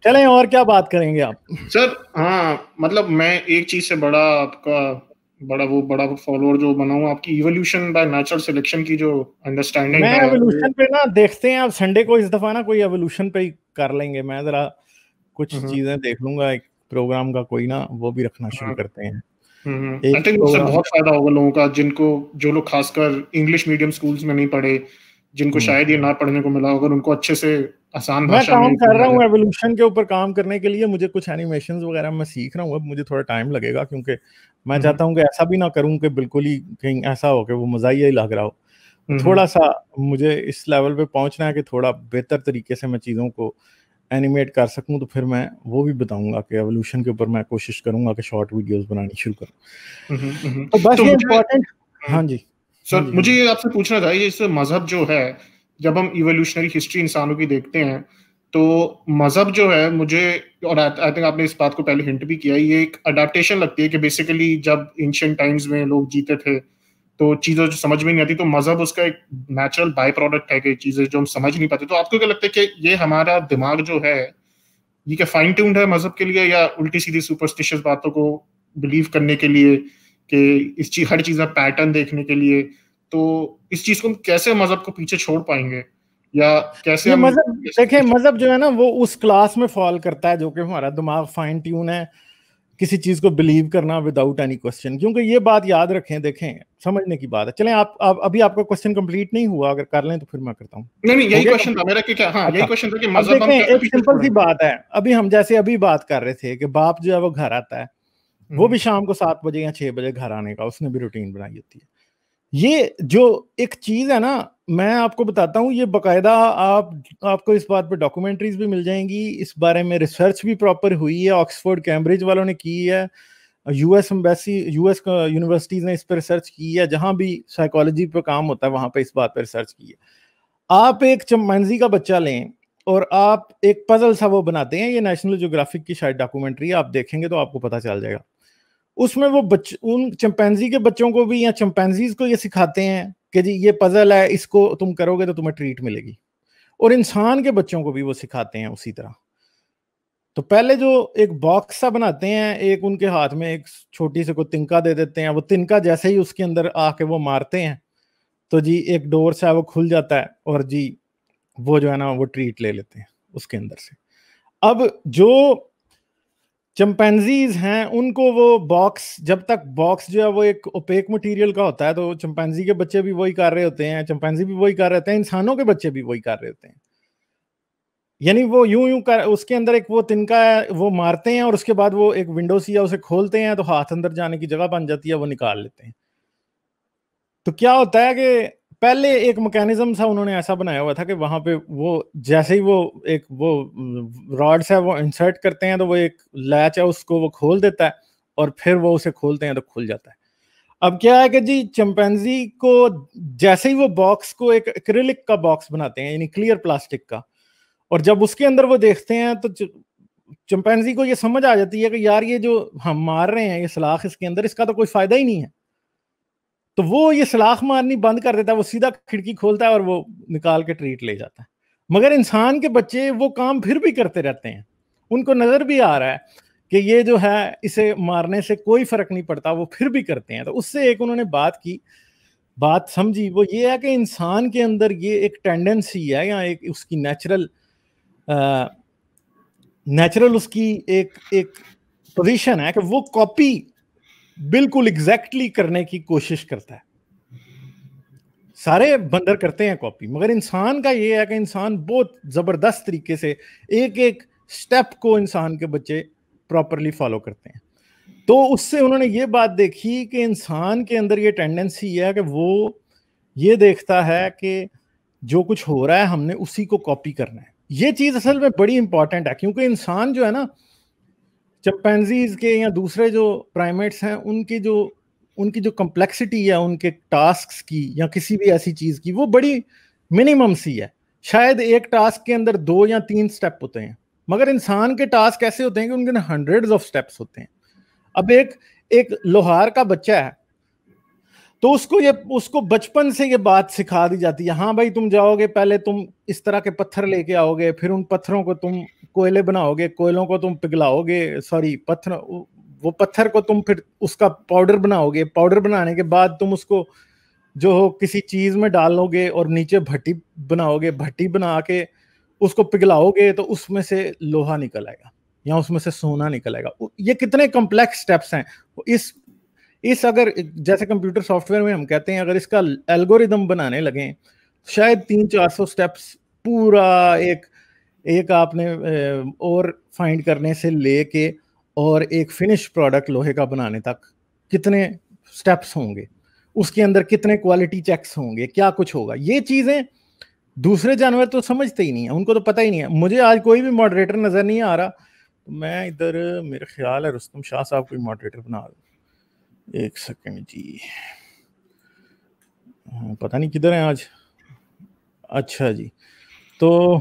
چلیں اور کیا بات کریں گے آپ سر؟ ہاں مطلب میں ایک چیز سے بڑا آپ کا بڑا فالوور جو بنا ہوں آپ کی ایولیوشن بائی نیچرل سلیکشن کی جو انڈرسٹینڈنگ میں ہے. ایوولوشن پہ نا دیکھتے ہیں آپ سنڈے کو اس دفعہ نا کوئی ایوولوشن پہ ہی کر لیں گے. میں ذرا کچھ چیزیں دیکھ لوں گا, ایک پروگرام کا کوئی نا وہ بھی رکھنا شروع کرتے ہیں. آئی تھنک اس سے بہت فائدہ ہوگا لوگوں کا, جو لوگ خاص کر انگلش میڈیم اسکولس میں نہیں پڑھے, جن کو شاید یہ نہ پڑھنے کو ملا, اگر ان کو اچھے سے آسان میں بھاشا کام کر رہا ہوں ایوولوشن کے اوپر. کام کرنے کے لیے مجھے کچھ اینیمیشنز وغیرہ میں سیکھ رہا ہوں, اب مجھے تھوڑا ٹائم لگے گا, کیونکہ میں چاہتا ہوں کہ ایسا بھی نہ کروں کہ بالکل ہی کہیں ایسا ہو کہ وہ مزاحیہ ہی لگ رہا ہو. تھوڑا سا مجھے اس لیول پہ پہنچنا ہے کہ تھوڑا بہتر طریقے سے میں چیزوں کو اینیمیٹ کر سکوں, تو پھر میں وہ بھی بتاؤں گا کہ ایوولوشن کے اوپر میں کوشش کروں گا کہ شارٹ ویڈیوز بنانی شروع کروں. تو بس یہ امپورٹنٹ. ہاں جی سر, مجھے یہ آپ سے پوچھنا تھا, یہ مذہب جو ہے, جب ہم ایوولوشنری ہسٹری انسانوں کی دیکھتے ہیں تو مذہب جو ہے مجھے, اور آئی تھنک آپ نے اس بات کو پہلے ہنٹ بھی کیا, یہ ایک اڈیپٹیشن لگتی ہے کہ بیسیکلی جب اینشینٹ ٹائمز میں لوگ جیتے تھے تو چیزیں جو سمجھ میں نہیں آتی, تو مذہب اس کا ایک نیچرل بائی پروڈکٹ ہے کہ چیزیں جو ہم سمجھ نہیں پاتے. تو آپ کو کیا لگتا ہے کہ یہ ہمارا دماغ جو ہے یہ کیا فائن ٹیونڈ ہے مذہب کے لیے, یا الٹی سیدھی سپرسٹیشس باتوں کو بلیو کرنے کے لیے, کہ اس چیز ہر چیز میں پیٹرن دیکھنے کے لیے؟ تو اس چیز کو ہم کیسے مذہب کو پیچھے چھوڑ پائیں گے, یا کیسے ہم مذہب دیکھیں, مذہب جو ہے نا وہ اس کلاس میں فال کرتا ہے جو کہ ہمارا دماغ فائن ٹیون ہے کسی چیز کو بلیو کرنا وداؤٹ اینی کوسچن. کیونکہ یہ بات یاد رکھیں, دیکھیں سمجھنے کی بات ہے. چلیں آپ ابھی آپ کا کوسچن کمپلیٹ نہیں ہوا, اگر کر لیں تو پھر میں کرتا ہوں. نہیں یہی کوسچن تھا میرا کہ کیا, ہاں یہی کوسچن تھا کہ اب مذہب ہم دیکھیں کیسے ایک پیچھے سمپل سی چھوڑیں. بات ہے, ابھی ہم جیسے ابھی بات کر رہے تھے کہ باپ جو ہے وہ گھر آتا ہے, وہ بھی شام کو 7 بجے یا 6 بجے گھر آنے کا اس نے بھی روٹین بنائی ہوتی ہے. یہ جو ایک چیز ہے نا, میں آپ کو بتاتا ہوں, یہ باقاعدہ آپ کو اس بات پہ ڈاکومنٹریز بھی مل جائیں گی, اس بارے میں ریسرچ بھی پراپر ہوئی ہے, آکسفورڈ کیمبرج والوں نے کی ہے, U S embassy U S universities نے اس پہ ریسرچ کی ہے, جہاں بھی سائیکالوجی پہ کام ہوتا ہے وہاں پہ اس بات پہ ریسرچ کی ہے. آپ ایک چمپینزی کا بچہ لیں اور آپ ایک پزل سا وہ بناتے ہیں, یہ نیشنل جیوگرافک کی شاید ڈاکومنٹری ہے, آپ دیکھیں گے تو آپ کو پتہ چل جائے گا. اس میں وہ ان چمپینزی کے بچوں کو بھی یا چمپینزیز کو یہ سکھاتے ہیں کہ جی یہ پزل ہے, اس کو تم کرو گے تو تمہیں ٹریٹ ملے گی, اور انسان کے بچوں کو بھی وہ سکھاتے ہیں اسی طرح. تو پہلے جو ایک باکس سا بناتے ہیں, ایک ان کے ہاتھ میں ایک چھوٹی سے کوئی تنکا دے دیتے ہیں, وہ تنکا جیسے ہی اس کے اندر آ کے وہ مارتے ہیں تو جی ایک ڈور سا وہ کھل جاتا ہے, اور جی وہ جو ہے نا وہ ٹریٹ لے لیتے ہیں اس کے اندر سے. اب جو چمپینزیز ہیں ان کو وہ باکس, جب تک باکس جو ہے وہ ایک اوپیک مٹیریل کا ہوتا ہے, تو چمپینزی کے بچے بھی وہی کر رہے ہوتے ہیں, چمپینزی بھی وہی کر رہے ہوتے ہیں, انسانوں کے بچے بھی وہی کر رہے ہوتے ہیں. یعنی وہ یوں اس کے اندر ایک وہ تنکا ہے, وہ مارتے ہیں اور اس کے بعد وہ ایک ونڈو سی ہے اسے کھولتے ہیں تو ہاتھ اندر جانے کی جگہ بن جاتی ہے, وہ نکال لیتے ہیں. تو کیا ہوتا ہے کہ پہلے ایک میکینزم تھا انہوں نے ایسا بنایا ہوا تھا کہ وہاں پہ وہ جیسے ہی وہ ایک وہ راڈس ہے وہ انسرٹ کرتے ہیں تو وہ ایک لیچ ہے اس کو وہ کھول دیتا ہے, اور پھر وہ اسے کھولتے ہیں تو کھل جاتا ہے. اب کیا ہے کہ جی چمپینزی کو جیسے ہی وہ باکس کو ایک ایکریلک کا باکس بناتے ہیں, یعنی کلیئر پلاسٹک کا, اور جب اس کے اندر وہ دیکھتے ہیں تو چمپینزی کو یہ سمجھ آ جاتی ہے کہ یار یہ جو ہم مار رہے ہیں یہ سلاخ اس کے اندر, اس کا تو کوئی فائدہ ہی نہیں ہے. تو وہ یہ سلاخ مارنی بند کر دیتا ہے, وہ سیدھا کھڑکی کھولتا ہے اور وہ نکال کے ٹریٹ لے جاتا ہے. مگر انسان کے بچے وہ کام پھر بھی کرتے رہتے ہیں, ان کو نظر بھی آ رہا ہے کہ یہ جو ہے اسے مارنے سے کوئی فرق نہیں پڑتا, وہ پھر بھی کرتے ہیں. تو اس سے ایک انہوں نے بات سمجھی, وہ یہ ہے کہ انسان کے اندر یہ ایک ٹینڈنسی ہے, یا ایک اس کی نیچرل اس کی ایک پوزیشن ہے کہ وہ کاپی بالکل ایگزیکٹلی کرنے کی کوشش کرتا ہے. سارے بندر کرتے ہیں کاپی, مگر انسان کا یہ ہے کہ انسان بہت زبردست طریقے سے ایک ایک سٹیپ کو انسان کے بچے پراپرلی فالو کرتے ہیں. تو اس سے انہوں نے یہ بات دیکھی کہ انسان کے اندر یہ ٹینڈنسی ہے کہ وہ یہ دیکھتا ہے کہ جو کچھ ہو رہا ہے ہم نے اسی کو کاپی کرنا ہے. یہ چیز اصل میں بڑی امپورٹنٹ ہے, کیونکہ انسان جو ہے نا چمپینزیز کے یا دوسرے جو پرائمیٹس ہیں ان کی جو کمپلیکسٹی ہے ان کے ٹاسکس کی یا کسی بھی ایسی چیز کی, وہ بڑی منیمم سی ہے. شاید ایک ٹاسک کے اندر 2 یا 3 سٹیپ ہوتے ہیں, مگر انسان کے ٹاسک ایسے ہوتے ہیں کہ ان کے ہنڈریڈز آف سٹیپس ہوتے ہیں. اب ایک لوہار کا بچہ ہے تو اس کو بچپن سے یہ بات سکھا دی جاتی ہے, ہاں بھائی تم جاؤ گے, پہلے تم اس طرح کے پتھر لے کے آؤ گے, پھر ان پتھروں کو تم کوئلے بناؤ گے, کوئلوں کو تم پگھلاؤ گے, سوری پتھر, وہ پتھر کو تم پھر اس کا پاؤڈر بناؤ گے, پاؤڈر بنانے کے بعد تم اس کو جو ہو کسی چیز میں ڈالو گے اور نیچے بھٹی بناؤ گے, بھٹی بنا کے اس کو پگھلاؤ گے تو اس میں سے لوہا نکل آئے گا یا اس میں سے سونا نکل آئے گا. یہ کتنے کمپلیکس سٹیپس ہیں. اس اگر جیسے کمپیوٹر سافٹ ویئر میں ہم کہتے ہیں اگر اس کا الگوریدم بنانے لگیں شاید 300-400 سٹیپس پورا ایک آپ نے اور فائنڈ کرنے سے لے کے اور ایک فنش پروڈکٹ لوہے کا بنانے تک کتنے سٹیپس ہوں گے, اس کے اندر کتنے کوالٹی چیکس ہوں گے, کیا کچھ ہوگا. یہ چیزیں دوسرے جانور تو سمجھتے ہی نہیں ہیں, ان کو تو پتہ ہی نہیں ہے. مجھے آج کوئی بھی ماڈریٹر نظر نہیں آ رہا, میں ادھر میرے خیال ہے رستم شاہ صاحب کوئی ماڈریٹر بنا دو. ایک سیکنڈ جی, پتہ نہیں کدھر ہیں آج. اچھا جی, تو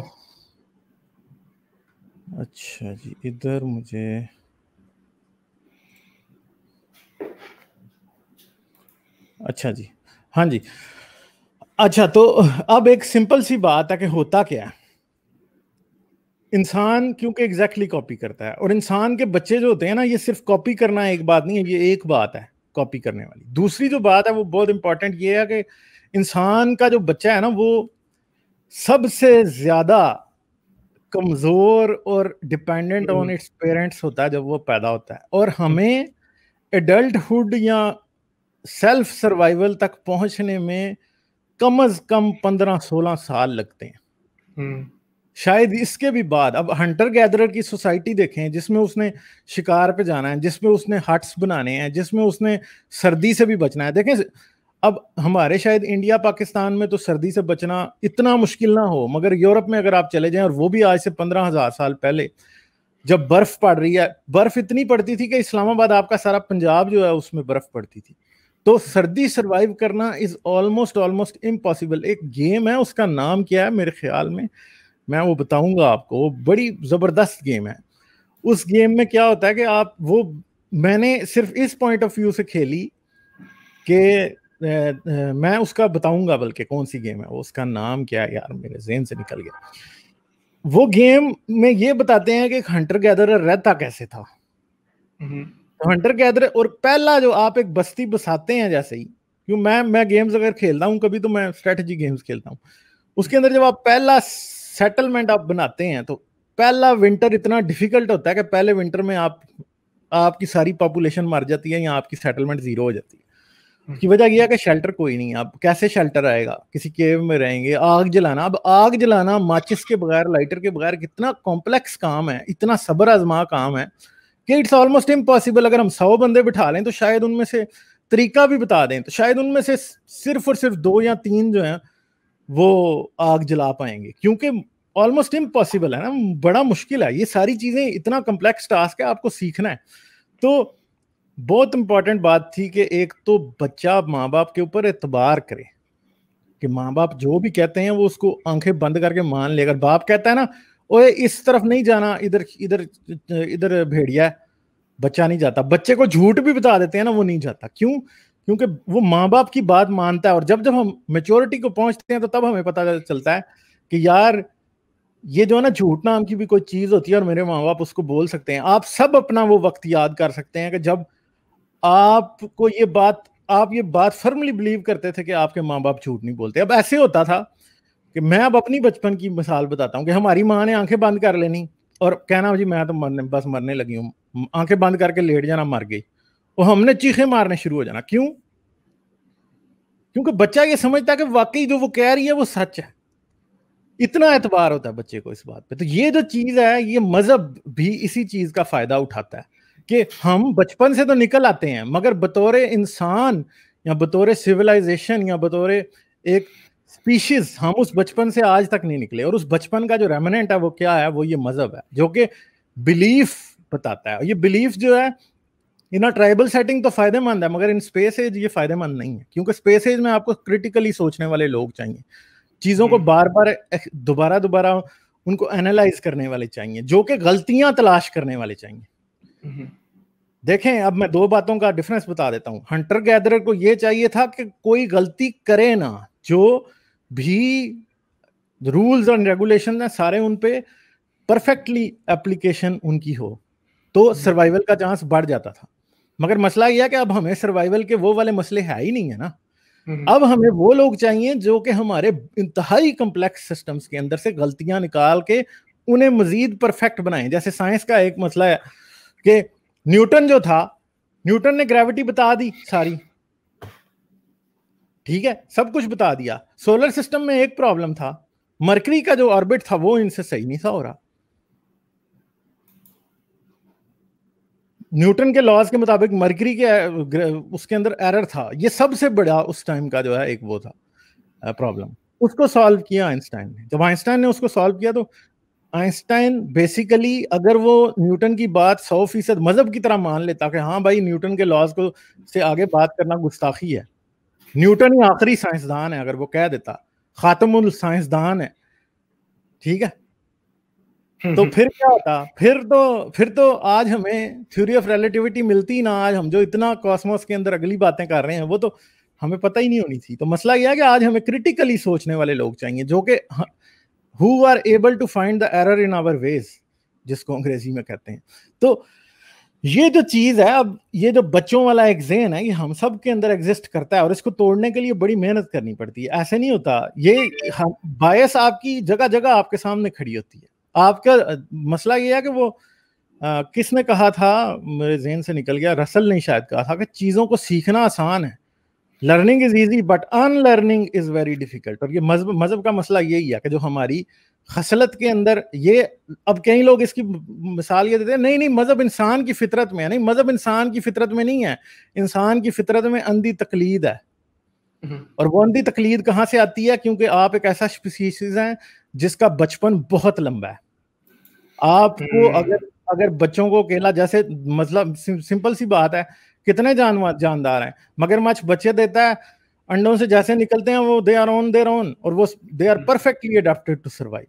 اچھا جی ادھر مجھے اچھا جی ہاں جی. اچھا تو اب ایک سمپل سی بات ہے کہ ہوتا کیا ہے, انسان کیونکہ ایگزیکٹلی کاپی کرتا ہے, اور انسان کے بچے جو ہوتے ہیں نا یہ صرف کاپی کرنا ایک بات نہیں ہے, یہ ایک بات ہے کاپی کرنے والی. دوسری جو بات ہے وہ بہت امپورٹنٹ یہ ہے کہ انسان کا جو بچہ ہے نا وہ سب سے زیادہ کمزور اور ڈپینڈنٹ آن اٹس پیرنٹس ہوتا ہے جب وہ پیدا ہوتا ہے, اور ہمیں ایڈلٹہڈ یا سیلف سروائیول تک پہنچنے میں کم از کم 15-16 سال لگتے ہیں, شاید اس کے بھی بعد. اب ہنٹر گیدرر کی سوسائٹی دیکھیں جس میں اس نے شکار پہ جانا ہے, جس میں اس نے ہٹس بنانے ہیں, جس میں اس نے سردی سے بھی بچنا ہے. دیکھیں اب ہمارے شاید انڈیا پاکستان میں تو سردی سے بچنا اتنا مشکل نہ ہو, مگر یورپ میں اگر آپ چلے جائیں, اور وہ بھی آج سے 15,000 سال پہلے جب برف پڑ رہی ہے, برف اتنی پڑتی تھی کہ اسلام آباد آپ کا سارا پنجاب جو ہے اس میں برف پڑتی تھی. تو سردی سروائیو کرنا از آلموسٹ امپاسبل. ایک گیم ہے اس کا نام کیا ہے میرے خیال میں وہ بتاؤں گا آپ کو, بڑی زبردست گیم ہے. اس گیم میں کیا ہوتا ہے کہ آپ وہ میں نے صرف اس پوائنٹ آف ویو سے کھیلی کہ میں اس کا بتاؤں گا بلکہ کون سی گیم ہے, اس کا نام کیا ہے یار میرے ذہن سے نکل گیا. وہ گیم میں یہ بتاتے ہیں کہ ایک ہنٹر گیدرر رہتا کیسے تھا. ہنٹر گیدرر, اور پہلا جو آپ ایک بستی بساتے ہیں جیسے ہی, کیوں میں گیمز اگر کھیلتا ہوں کبھی تو میں اسٹریٹجی گیمز کھیلتا ہوں, اس کے اندر جب آپ پہلا سیٹلمنٹ آپ بناتے ہیں تو پہلا ونٹر اتنا ڈیفیکلٹ ہوتا ہے کہ پہلے ونٹر میں آپ کی ساری پاپولیشن مر جاتی ہے یا آپ کی سیٹلمنٹ زیرو ہو جاتی ہے. کی وجہ یہ ہے کہ شیلٹر کوئی نہیں. اب کیسے شیلٹر آئے گا, کسی کیو میں رہیں گے. آگ جلانا, اب آگ جلانا ماچس کے بغیر, لائٹر کے بغیر کتنا کمپلیکس کام ہے, اتنا صبر آزما کام ہے کہ اٹس آلموسٹ امپاسبل. اگر ہم 100 بندے بٹھا لیں تو شاید ان میں سے طریقہ بھی بتا دیں تو شاید ان میں سے صرف اور صرف 2 یا 3 جو ہیں وہ آگ جلا پائیں گے, کیونکہ آلموسٹ امپاسبل ہے نا, بڑا مشکل ہے. یہ ساری چیزیں اتنا کمپلیکس ٹاسک ہے, آپ کو سیکھنا ہے. تو بہت امپورٹنٹ بات تھی کہ ایک تو بچہ ماں باپ کے اوپر اعتبار کرے کہ ماں باپ جو بھی کہتے ہیں وہ اس کو آنکھیں بند کر کے مان لے. اگر باپ کہتا ہے نا اوے اس طرف نہیں جانا, ادھر بھیڑیا ہے, بچہ نہیں جاتا. بچے کو جھوٹ بھی بتا دیتے ہیں نا, وہ نہیں جاتا. کیوں؟ کیونکہ وہ ماں باپ کی بات مانتا ہے. اور جب ہم میچورٹی کو پہنچتے ہیں تو تب ہمیں پتہ چلتا ہے کہ یار یہ جو ہے نا جھوٹ نام کی بھی کوئی چیز ہوتی ہے, اور میرے ماں باپ اس کو بول سکتے ہیں. آپ سب اپنا وہ وقت یاد کر سکتے ہیں کہ جب آپ کو یہ بات فرملی بلیو کرتے تھے کہ آپ کے ماں باپ جھوٹ نہیں بولتے. اب ایسے ہوتا تھا کہ میں اب اپنی بچپن کی مثال بتاتا ہوں کہ ہماری ماں نے آنکھیں بند کر لینی اور کہنا جی میں تو بس مرنے لگی ہوں, آنکھیں بند کر کے لیٹ جانا, مر گئی, اور ہم نے چیخیں مارنے شروع ہو جانا. کیوں؟ کیونکہ بچہ یہ سمجھتا ہے کہ واقعی جو وہ کہہ رہی ہے وہ سچ ہے. اتنا اعتبار ہوتا ہے بچے کو اس بات پہ. تو یہ جو چیز ہے, یہ مذہب بھی اسی چیز کا فائدہ اٹھاتا ہے کہ ہم بچپن سے تو نکل آتے ہیں مگر بطور انسان یا بطور سیولائزیشن یا بطور ایک اسپیشیز ہم اس بچپن سے آج تک نہیں نکلے. اور اس بچپن کا جو ریمننٹ ہے وہ کیا ہے, وہ یہ مذہب ہے جو کہ بلیف بتاتا ہے. یہ بلیف جو ہے ان ٹرائبل سیٹنگ تو فائدہ مند ہے, مگر ان اسپیس ایج یہ فائدہ مند نہیں ہے, کیونکہ اسپیس ایج میں آپ کو کریٹیکلی سوچنے والے لوگ چاہیے, چیزوں کو بار بار دوبارہ ان کو اینالائز کرنے والے چاہیے, جو کہ غلطیاں تلاش کرنے والے چاہیے. دیکھیں اب میں 2 باتوں کا ڈفرنس بتا دیتا ہوں. ہنٹر گیدرر کو یہ چاہیے تھا کہ کوئی غلطی کرے نہ, جو بھی رولز اور ریگولیشن ہیں سارے ان پہ پرفیکٹلی اپلیکیشن ان کی ہو تو سروائیول کا چانس بڑھ جاتا تھا. مگر مسئلہ یہ ہے کہ اب ہمیں سروائیول کے وہ والے مسئلے ہے ہی نہیں ہے نا. اب ہمیں وہ لوگ چاہیے جو کہ ہمارے انتہائی کمپلیکس سسٹمز کے اندر سے غلطیاں نکال کے انہیں مزید پرفیکٹ بنائیں. جیسے سائنس کا ایک مسئلہ ہے کہ نیوٹن جو تھا, نیوٹن نے گریوٹی بتا دی ساری, ٹھیک ہے, سب کچھ بتا دیا. سولر سسٹم میں ایک پرابلم تھا, مرکری کا جو آربٹ تھا وہ ان سے صحیح نہیں تھا ہو رہا. نیوٹن کے لاز کے مطابق مرکری کے اس کے اندر ایرر تھا. یہ سب سے بڑا اس ٹائم کا جو ہے ایک وہ تھا پرابلم. اس کو سالو کیا آئنسٹائن نے. جب آئنسٹائن نے اس کو سالو کیا تو آئنسٹائن بیسیکلی اگر وہ نیوٹن کی بات 100% مذہب کی طرح مان لیتا کہ ہاں بھائی نیوٹن کے لاز کو سے آگے بات کرنا گستاخی ہے, نیوٹن ہی آخری سائنسدان ہے, اگر وہ کہہ دیتا خاتم السائنسدان ہے, ٹھیک ہے, تو پھر کیا ہوتا؟ پھر تو آج ہمیں تھیوری آف ریلیٹیوٹی ملتی نہ. آج ہم جو اتنا کاسموس کے اندر اگلی باتیں کر رہے ہیں وہ تو ہمیں پتہ ہی نہیں ہونی تھی. تو مسئلہ یہ ہے کہ آج ہمیں کریٹیکلی سوچنے والے لوگ چاہیے جو کہ who are able to find the error in our ways, جس کو انگریزی میں کہتے ہیں. تو یہ جو چیز ہے, اب یہ جو بچوں والا ایک ذہن ہے, یہ ہم سب کے اندر ایگزسٹ کرتا ہے اور اس کو توڑنے کے لیے بڑی محنت کرنی پڑتی ہے. ایسے نہیں ہوتا. یہ باعث آپ کی جگہ جگہ آپ کے سامنے کھڑی ہوتی ہے. آپ کا مسئلہ یہ ہے کہ وہ کس نے کہا تھا, میرے ذہن سے نکل گیا, رسل نے شاید کہا تھا کہ چیزوں کو سیکھنا آسان ہے, learning is easy but in learning is very difficult. اور یہ مذہب کا مسئلہ یہی ہے کہ جو ہماری خصلت کے اندر یہ, اب کئی لوگ اس کی مثال یہ دیتے ہیں نہیں مذہب انسان کی فطرت میں ہے. نہیں, مذہب انسان کی فطرت میں نہیں ہے. انسان کی فطرت میں اندھی تقلید ہے. اور وہ اندھی تقلید کہاں سے آتی ہے؟ کیونکہ آپ ایک ایسا اسپیسیز ہیں جس کا بچپن بہت لمبا ہے. آپ کو اگر بچوں کو کھیلا, جیسے مطلب سمپل سی بات ہے, کتنے جاندار ہیں, مگرمچھ بچے دیتا ہے, انڈوں سے جیسے نکلتے ہیں وہ they are on their on, اور وہ they are perfectly adapted to survive,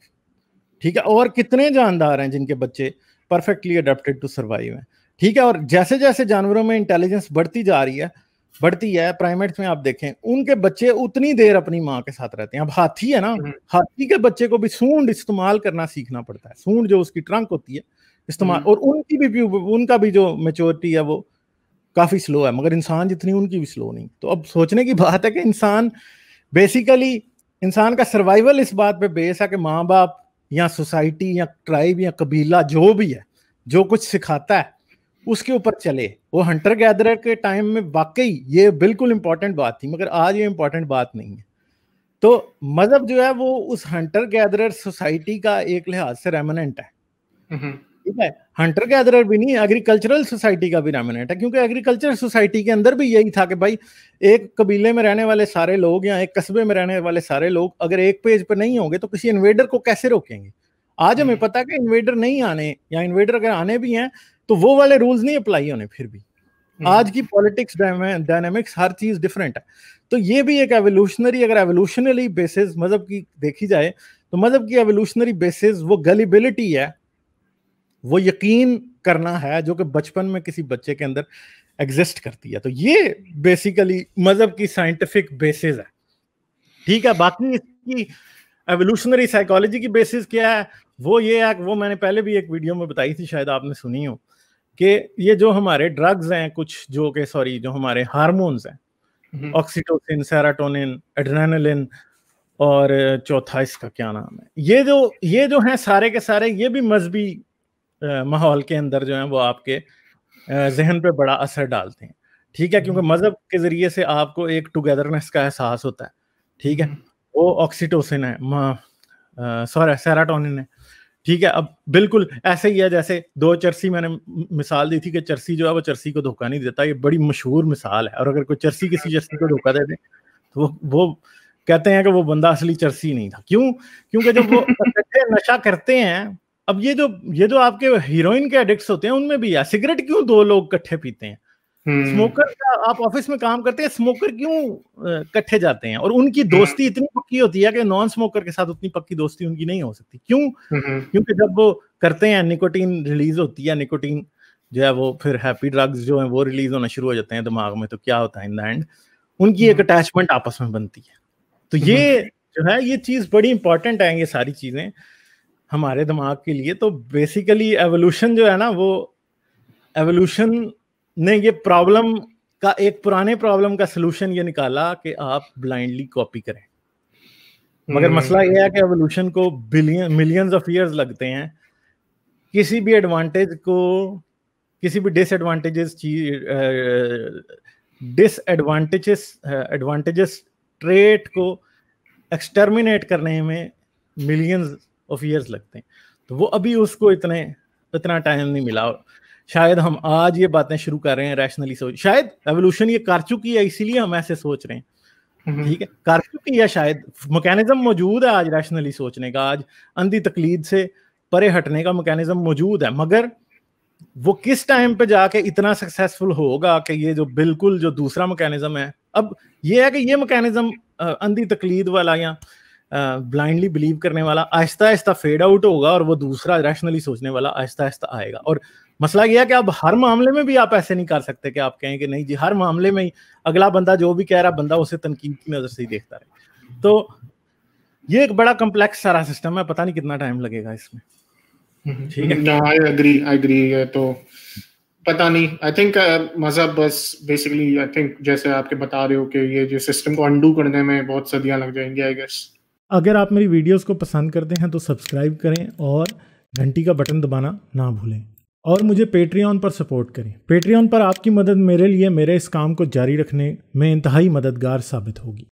ٹھیک ہے. اور کتنے جاندار ہیں جن کے بچے پرفیکٹلی اڈیپٹڈ ٹو سروائیو ہیں, ٹھیک ہے. اور جیسے جیسے جانوروں میں انٹیلیجنس بڑھتی جا رہی ہے, پرائمیٹس میں آپ دیکھیں ان کے بچے اتنی دیر اپنی ماں کے ساتھ رہتے ہیں. اب ہاتھی ہے نا, ہاتھی کے بچے کو بھی سونڈ استعمال کرنا سیکھنا پڑتا ہے. سونڈ جو اس کی ٹرنک ہوتی ہے استعمال, اور ان کا بھی جو میچورٹی ہے وہ کافی سلو ہے, مگر انسان جتنی ان کی بھی سلو نہیں. تو اب سوچنے کی بات ہے کہ انسان بیسیکلی, انسان کا سروائیول اس بات پہ بیس ہے کہ ماں باپ یا سوسائٹی یا ٹرائب یا قبیلہ جو بھی ہے جو کچھ سکھاتا ہے اس کے اوپر چلے. وہ ہنٹر گیدرر کے ٹائم میں واقعی یہ بالکل امپورٹنٹ بات تھی, مگر آج یہ امپورٹنٹ بات نہیں ہے. تو مذہب جو ہے وہ اس ہنٹر گیدرر سوسائٹی کا ایک لحاظ سے ریمننٹ ہے, ٹھیک ہے. ہنٹر گیدرر بھی نہیں, ایگریکلچرل سوسائٹی کا بھی ریمننٹ ہے, کیونکہ ایگریکلچرل سوسائٹی کے اندر بھی یہی تھا کہ بھائی ایک قبیلے میں رہنے والے سارے لوگ یا ایک قصبے میں رہنے والے سارے لوگ اگر ایک پیج پہ نہیں ہوں گے تو کسی انویڈر کو کیسے روکیں گے. آج ہمیں پتا ہے کہ انویڈر نہیں آنے, یا انویڈر اگر آنے بھی ہیں تو وہ والے رولز نہیں اپلائی ہونے. پھر بھی آج کی پالیٹکس ڈائنامکس ہر چیز ڈفرینٹ ہے. تو یہ بھی ایک ایوولوشنری, اگر ایوولوشنری بیسز مذہب کی دیکھی جائے تو مذہب کی ایوولوشنری بیسز وہ گلیبلٹی ہے, وہ یقین کرنا ہے جو کہ بچپن میں کسی بچے کے اندر ایگزسٹ کرتی ہے. تو یہ بیسیکلی مذہب کی سائنٹیفک بیسز ہے, ٹھیک ہے. باقی اس کی ایوولوشنری سائیکالوجی کی بیسز کیا ہے وہ یہ ہے, وہ میں نے پہلے بھی ایک ویڈیو میں بتائی تھی, شاید آپ نے سنی ہو, کہ یہ جو ہمارے ڈرگز ہیں کچھ جو کہ جو ہمارے ہارمونز ہیں, آکسیٹوسن, سیراٹونن, ایڈرینلن, اور چوتھا اس کا کیا نام ہے, یہ جو ہیں سارے کے سارے یہ بھی مذہبی ماحول کے اندر جو ہیں وہ آپ کے ذہن پہ بڑا اثر ڈالتے ہیں, ٹھیک ہے. کیونکہ مذہب کے ذریعے سے آپ کو ایک ٹوگیدرنس کا احساس ہوتا ہے, ٹھیک ہے. وہ آکسیٹوسن ہے, سیراٹونن ہے, ٹھیک ہے. اب بالکل ایسے ہی ہے جیسے دو چرسی, میں نے مثال دی تھی کہ چرسی جو ہے وہ چرسی کو دھوکہ نہیں دیتا, یہ بڑی مشہور مثال ہے. اور اگر کوئی چرسی کسی چرسی کو دھوکہ دے دے تو وہ کہتے ہیں کہ وہ بندہ اصلی چرسی نہیں تھا. کیوں؟ کیونکہ جب وہ نشہ کرتے ہیں, اب یہ جو آپ کے ہیروئن کے ایڈکٹس ہوتے ہیں ان میں بھی ہے. سگریٹ کیوں دو لوگ کٹھے پیتے ہیں؟ اسموکر کا, آپ آفس میں کام کرتے ہیں, اسموکر کیوں کٹھے جاتے ہیں؟ اور ان کی دوستی اتنی پکی ہوتی ہے کہ نان اسموکر کے ساتھ اتنی پکی دوستی ان کی نہیں ہو سکتی. کیوں؟ کیونکہ جب وہ کرتے ہیں نکوٹین ریلیز ہوتی ہے, نکوٹین جو ہے وہ پھر ہیپی ڈرگز جو ہیں وہ ریلیز ہونا شروع ہو جاتے ہیں دماغ میں. تو کیا ہوتا ہے ان دا اینڈ ان کی ایک اٹیچمنٹ آپس میں بنتی ہے. تو یہ جو ہے یہ چیز بڑی امپورٹنٹ ہے, یہ ساری چیزیں ہمارے دماغ کے لیے. تو بیسیکلی ایوولوشن جو ہے نا, وہ ایوولوشن نے یہ پرابلم کا, ایک پرانے پرابلم کا سلوشن یہ نکالا کہ آپ بلائنڈلی کاپی کریں. مگر مسئلہ یہ ہے کہ ایوولوشن کو ملینز آف ایئرز لگتے ہیں. کسی بھی ایڈوانٹیج کو, کسی بھی ایڈوانٹیجز ٹریٹ کو ایکسٹرمینیٹ کرنے میں ملینز آف ایئرز لگتے ہیں. تو وہ ابھی اس کو اتنا ٹائم نہیں ملا. شاید ہم آج یہ باتیں شروع کر رہے ہیں ریشنلی سوچ, شاید ایوولوشن یہ کر چکی ہے اسی لیے ہم ایسے سوچ رہے ہیں. ٹھیک ہے, کر چکی ہے, شاید میکینزم موجود ہے آج ریشنلی سوچنے کا, آج اندھی تقلید سے پرے ہٹنے کا میکینزم موجود ہے. مگر وہ کس ٹائم پہ جا کے اتنا سکسیسفل ہوگا کہ یہ جو بالکل جو دوسرا میکینزم ہے, اب یہ ہے کہ یہ میکینزم اندھی تقلید والا یا بلائنڈلی بلیو کرنے والا آہستہ آہستہ فیڈ آؤٹ ہوگا, اور وہ دوسرا ریشنلی سوچنے والا آہستہ آہستہ آئے گا. اور مسئلہ یہ ہے کہ اب ہر معاملے میں بھی آپ ایسے نہیں کر سکتے کہ آپ کہیں کہ نہیں جی ہر معاملے میں ہی اگلا بندہ جو بھی کہہ رہا بندہ اسے تنقید کی نظر سے ہی دیکھتا رہے. تو یہ ایک بڑا کمپلیکس سارا سسٹم ہے, پتہ نہیں کتنا ٹائم لگے گا اس میں. ٹھیک ہے, I agree. تو پتہ نہیں, آئی تھنک مذہب بس بیسیکلی آئی تھنک جیسے آپ کے بتا رہے ہو کہ یہ جو سسٹم کو انڈو کرنے میں بہت صدیاں لگ جائیں گی آئی گیس. اگر آپ میری ویڈیوز کو پسند کرتے ہیں تو سبسکرائب کریں اور گھنٹی کا بٹن دبانا نہ بھولیں, اور مجھے پیٹریون پر سپورٹ کریں. پیٹریون پر آپ کی مدد میرے لیے میرے اس کام کو جاری رکھنے میں انتہائی مددگار ثابت ہوگی.